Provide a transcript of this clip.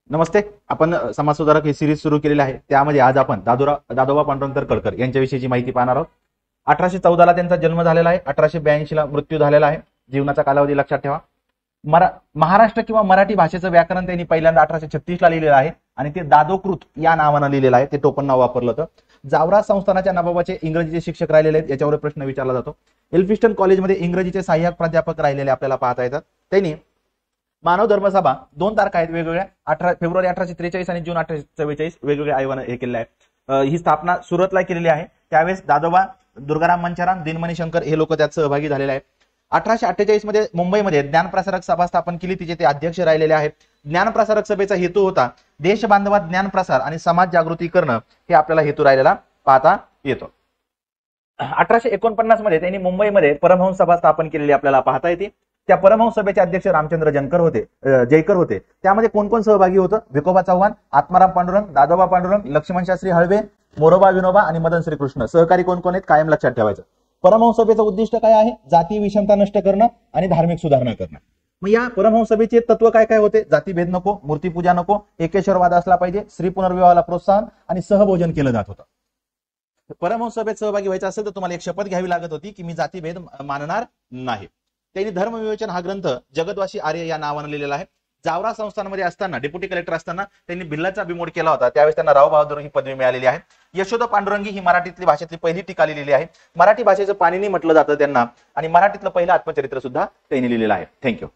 नमस्ते. आपण समाज सुधारक ही सिरीज सुरू केलेली आहे. त्यामध्ये आज आपण दादोबा पांडुरंग तर्खडकर यांच्याविषयीची माहिती पाहणार आहोत. 1814 त्यांचा जन्म झालेला आहे. 1882 मृत्यू झालेला आहे. जीवनाचा कालावधी लक्षात ठेवा. महाराष्ट्र किंवा मराठी भाषेचं व्याकरण त्यांनी पहिल्यांदा 1836 लिहिलेलं आहे आणि ते दादोकृत या नावानं लिहिलेलं आहे. ते टोपण नाव वापरलं होतं. जावरा संस्थानाच्या नवाबाचे इंग्रजीचे शिक्षक राहिलेले आहेत, याच्यावर प्रश्न विचारला जातो. एल्फिस्टन कॉलेजमध्ये इंग्रजीचे सहाय्यक प्राध्यापक राहिलेले आपल्याला पाहता येतात. त्यांनी मानव धर्मसभा 2 तारखा आहेत वेगवेगळ्या, फेब्रुवारी 1843 आणि जून 1844 वेगवेगळ्या आयोगाने हे केलेलं आहे. ही स्थापना सुरतला केलेली आहे. त्यावेळेस दादोबा, दुर्गाराम मंचाराम, दिनमणी शंकर हे लोक त्यात सहभागी झालेले आहेत. 1848 मध्ये मुंबईमध्ये ज्ञानप्रसारक सभा स्थापन केली, तिचे ते अध्यक्ष राहिलेले आहेत. ज्ञानप्रसारक सभेचा हेतू होता देश बांधवात ज्ञानप्रसार आणि समाज जागृती करणं, हे आपल्याला हेतू राहिलेला पाहता येतो. 1849 मध्ये त्यांनी मुंबईमध्ये परमहंस सभा स्थापन केलेली आपल्याला पाहता येते. त्या परमहंस सभेचे अध्यक्ष रामचंद्र जयकर होते. त्यामध्ये कोण कोण सहभागी होतं? भिकोबा चव्हाण, आत्माराम पांडुरंग, दादोबा पांडुरंग, लक्ष्मण शास्त्री हळवे, मोरोबा विनोबा आणि मदन श्रीकृष्ण. सहकारी कोण कोण आहेत कायम लक्षात ठेवायचं. परमहंस सभेचं उद्दिष्ट काय आहे? जाती विषमता नष्ट करणं आणि धार्मिक सुधारणा करणं. मग या परमहंस सभेचे तत्व काय काय होते? जातीभेद नको, मूर्तीपूजा नको, एकेश्वरवाद असला पाहिजे, स्त्री पुनर्विवाहाला प्रोत्साहन आणि सहभोजन केलं जात होतं. परमहंस सभेत सहभागी व्हायचं असेल तर तुम्हाला एक शपथ घ्यावी लागत होती की मी जातीभेद मानणार नाही. त्यांनी धर्मविवेचन हा ग्रंथ जगदवासी आर्य या नावानं लिहिलेला आहे. जावरा संस्थानामध्ये असताना, डेप्युटी कलेक्टर असताना त्यांनी भिल्लाचा बिमोड केला होता. त्यावेळेस त्यांना राव बहादूर ही पदवी मिळालेली आहे. यशोदा पांडुरंगी ही मराठीतली भाषेतली पहिली टीका लिहिलेली आहे. मराठी भाषेचं पाणिनी म्हटलं जातं त्यांना आणि मराठीतलं पहिलं आत्मचरित्र सुद्धा त्यांनी लिहिलेलं आहे. थँक्यू.